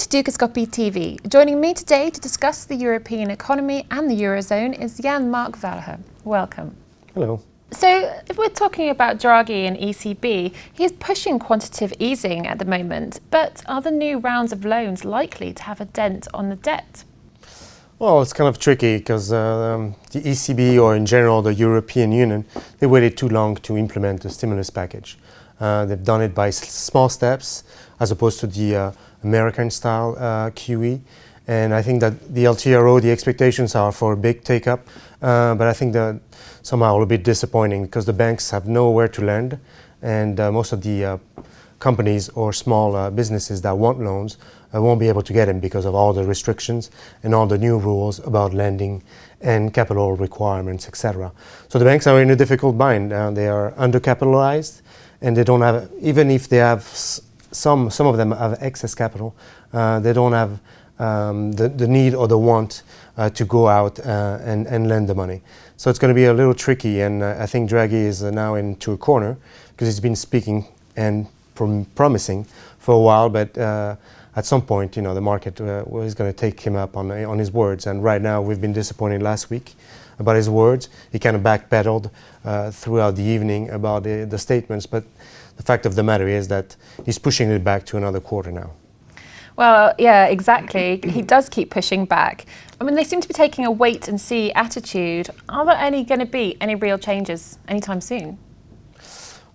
to Dukascopy TV. Joining me today to discuss the European economy and the Eurozone is Ion-Marc Valahu. Welcome. Hello. So, if we're talking about Draghi and ECB, he's pushing quantitative easing at the moment, but are the new rounds of loans likely to have a dent on the debt? Well, it's kind of tricky because the ECB, or in general the European Union, they waited too long to implement the stimulus package. They've done it by small steps as opposed to the American-style QE. And I think that the LTRO, the expectations are for a big take-up, but I think that somehow a little bit disappointing because the banks have nowhere to lend, and most of the companies or small businesses that want loans won't be able to get them because of all the restrictions and all the new rules about lending and capital requirements, etc. So the banks are in a difficult bind. They are undercapitalized, and they don't have, even if they have some of them have excess capital, they don't have the need or the want to go out and lend the money. So it's going to be a little tricky, and I think Draghi is now into a corner because he's been speaking and promising for a while, but at some point, you know, the market is going to take him up on his words. And right now, we've been disappointed last week about his words. He kind of backpedaled throughout the evening about the statements, but the fact of the matter is that he's pushing it back to another quarter now. Well, yeah, exactly. He does keep pushing back. I mean, they seem to be taking a wait-and-see attitude. Are there going to be any real changes anytime soon?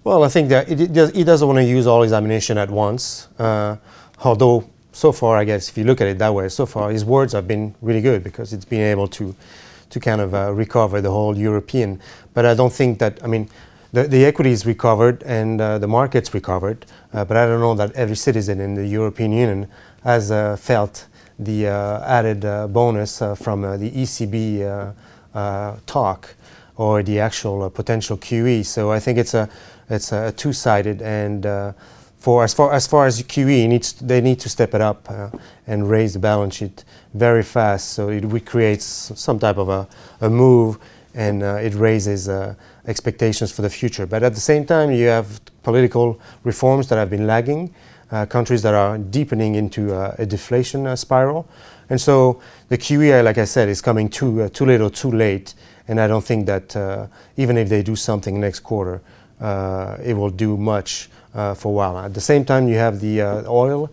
Well, I think that he doesn't want to use all his ammunition at once. Although, so far, I guess, if you look at it that way, so far his words have been really good because it's been able to kind of recover the whole European. But I don't think that, I mean, the equities recovered and the markets recovered, but I don't know that every citizen in the European Union has felt the added bonus from the ECB talk or the actual potential QE. So I think it's a two-sided, and as far as QE, they need to step it up and raise the balance sheet very fast, so it creates some type of a move, and it raises expectations for the future. But at the same time, you have political reforms that have been lagging, countries that are deepening into a deflation spiral. And so the QE, like I said, is coming too little, too late. And I don't think that even if they do something next quarter, it will do much for a while. At the same time, you have the oil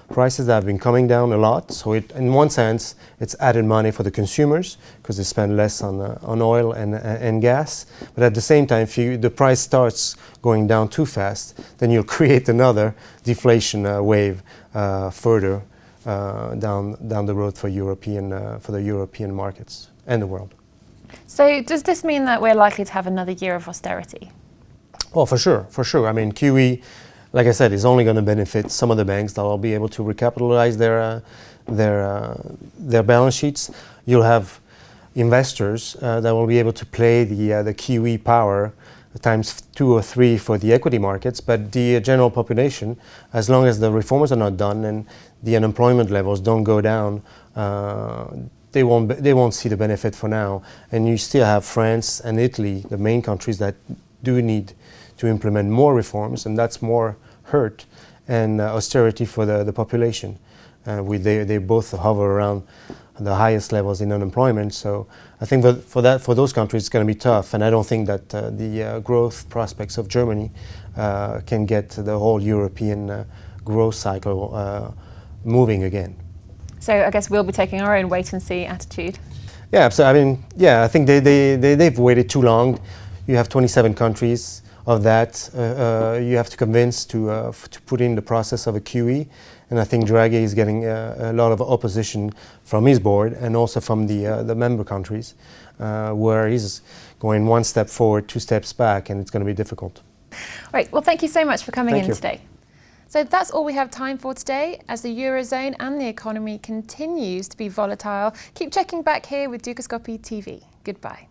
prices that have been coming down a lot. So in one sense, it's added money for the consumers because they spend less on oil and gas. But at the same time, if the price starts going down too fast, then you'll create another deflation wave further down the road for the European markets and the world. So does this mean that we're likely to have another year of austerity? Oh, for sure. I mean, QE, like I said, is only going to benefit some of the banks that will be able to recapitalize their balance sheets. You'll have investors that will be able to play the QE power times 2 or 3 for the equity markets, but the general population, as long as the reforms are not done and the unemployment levels don't go down, they won't see the benefit for now. And you still have France and Italy, the main countries that do need to implement more reforms, and that's more hurt and austerity for the population. They both hover around the highest levels in unemployment. So I think for those countries, it's going to be tough. And I don't think that the growth prospects of Germany can get the whole European growth cycle moving again. So I guess we'll be taking our own wait-and-see attitude. Yeah, so I mean, yeah, I think they've waited too long. You have 27 countries. Of that, you have to convince to put in the process of a QE, and I think Draghi is getting a lot of opposition from his board and also from the member countries, where he's going 1 step forward, 2 steps back, and it's going to be difficult. All right. Well, thank you so much for coming Thank in you. today. So that's all we have time for today. As the Eurozone and the economy continues to be volatile, keep checking back here with Dukascopy TV. Goodbye.